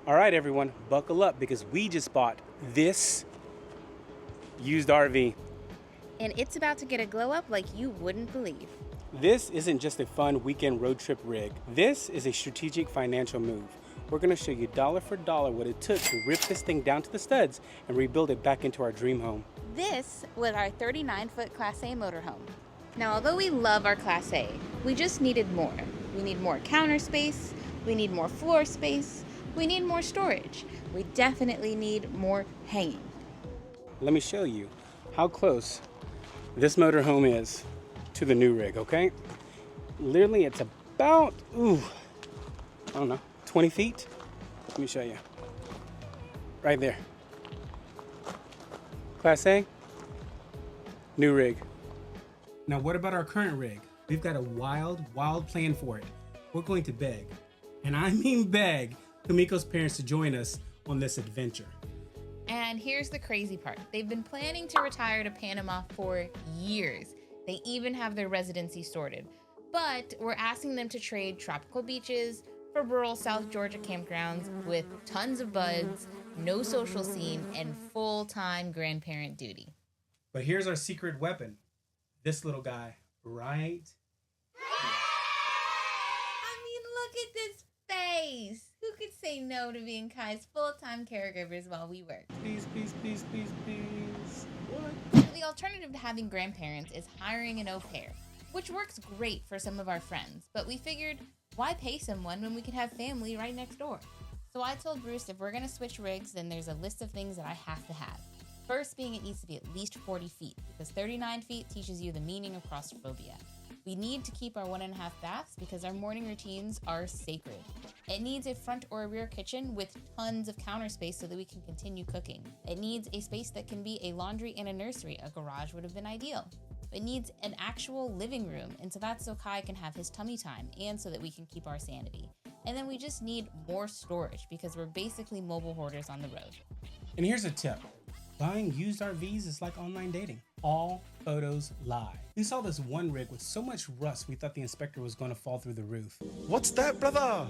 All right, everyone, buckle up because we just bought this used RV. And it's about to get a glow up like you wouldn't believe. This isn't just a fun weekend road trip rig. This is a strategic financial move. We're gonna show you dollar for dollar what it took to rip this thing down to the studs and rebuild it back into our dream home. This was our 39-foot Class A motorhome. Now, although we love our Class A, we just needed more. We need more counter space, we need more floor space, we need more storage. We definitely need more hanging. Let me show you how close this motorhome is to the new rig, okay? Literally, it's about, I don't know, 20 feet? Let me show you. Right there. Class A, new rig. Now, what about our current rig? We've got a wild plan for it. We're going to beg, and I mean beg, Kamiko's parents to join us on this adventure. And here's the crazy part. They've been planning to retire to Panama for years. They even have their residency sorted. But we're asking them to trade tropical beaches for rural South Georgia campgrounds with tons of buds, no social scene, and full-time grandparent duty. But here's our secret weapon. This little guy right here. I mean, look at this face. Who could say no to being Kai's full-time caregivers while we work? Please. What? So the alternative to having grandparents is hiring an au pair, which works great for some of our friends, but we figured, why pay someone when we could have family right next door? So I told Bruce if we're gonna switch rigs, then there's a list of things that I have to have. First being it needs to be at least 40 feet, because 39 feet teaches you the meaning of claustrophobia. We need to keep our 1.5 baths because our morning routines are sacred. It needs a front or a rear kitchen with tons of counter space so that we can continue cooking. It needs a space that can be a laundry and a nursery. A garage would have been ideal. It needs an actual living room, and so that's so Kai can have his tummy time and so that we can keep our sanity. And then we just need more storage because we're basically mobile hoarders on the road. And here's a tip. Buying used RVs is like online dating. All photos lie. We saw this one rig with so much rust we thought the inspector was going to fall through the roof. What's that, brother?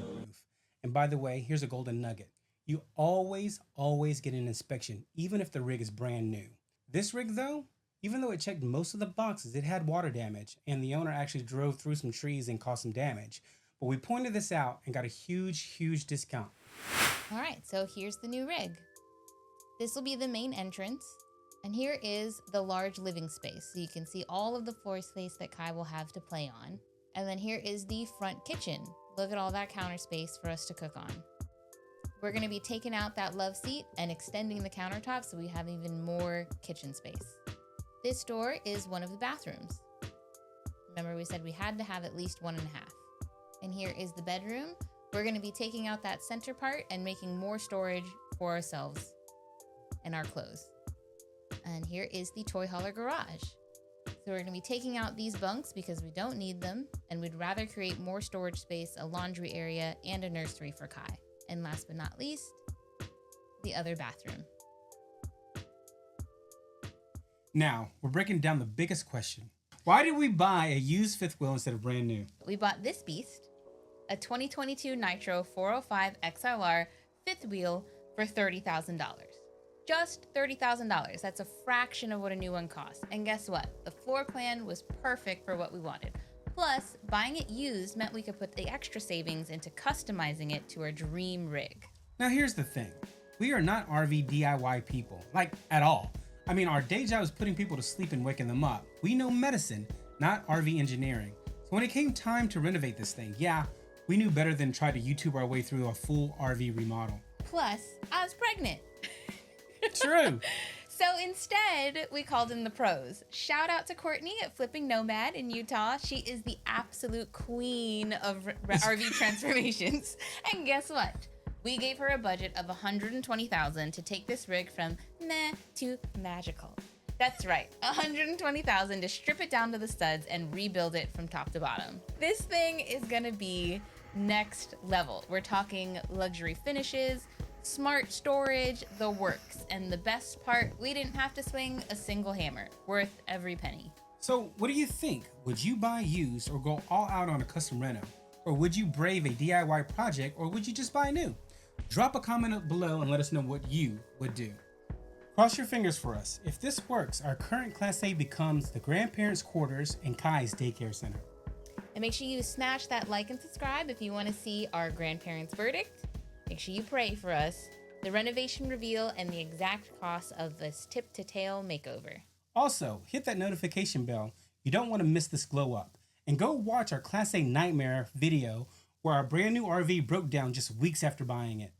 And by the way, here's a golden nugget. You always get an inspection, even if the rig is brand new. This rig though, even though it checked most of the boxes, it had water damage, and the owner actually drove through some trees and caused some damage. But we pointed this out and got a huge discount. All right, so here's the new rig. This will be the main entrance, and here is the large living space, so you can see all of the floor space that Kai will have to play on. And then here is the front kitchen. Look at all that counter space for us to cook on. We're gonna be taking out that love seat and extending the countertop so we have even more kitchen space. This door is one of the bathrooms. Remember, we said we had to have at least 1.5. And here is the bedroom. We're gonna be taking out that center part and making more storage for ourselves and our clothes. And here is the toy hauler garage. So we're gonna be taking out these bunks because we don't need them, and we'd rather create more storage space, a laundry area, and a nursery for Kai. And last but not least, the other bathroom. Now, we're breaking down the biggest question. Why did we buy a used fifth wheel instead of brand new? We bought this beast, a 2022 Nitro 405 XLR fifth wheel for $30,000. Just $30,000. That's a fraction of what a new one costs. And guess what? The floor plan was perfect for what we wanted. Plus, buying it used meant we could put the extra savings into customizing it to our dream rig. Now here's the thing. We are not RV DIY people, like at all. I mean, our day job is putting people to sleep and waking them up. We know medicine, not RV engineering. So when it came time to renovate this thing, yeah, we knew better than try to YouTube our way through a full RV remodel. Plus, I was pregnant. True. So instead, we called in the pros. Shout out to Cortni at Flipping Nomad in Utah. She is the absolute queen of RV transformations. And guess what? We gave her a budget of $120,000 to take this rig from meh to magical. That's right, $120,000 to strip it down to the studs and rebuild it from top to bottom. This thing is gonna be next level. We're talking luxury finishes, smart storage, the works. And the best part, we didn't have to swing a single hammer, worth every penny. So what do you think? Would you buy used or go all out on a custom reno? Or would you brave a DIY project, or would you just buy new? Drop a comment up below and let us know what you would do. Cross your fingers for us. If this works, our current Class A becomes the grandparents' quarters and Kai's daycare center. And make sure you smash that like and subscribe if you want to see our grandparents' verdict. Make sure you pray for us, the renovation reveal, and the exact cost of this tip-to-tail makeover. Also, hit that notification bell. You don't want to miss this glow up. And go watch our Class A Nightmare video where our brand new RV broke down just weeks after buying it.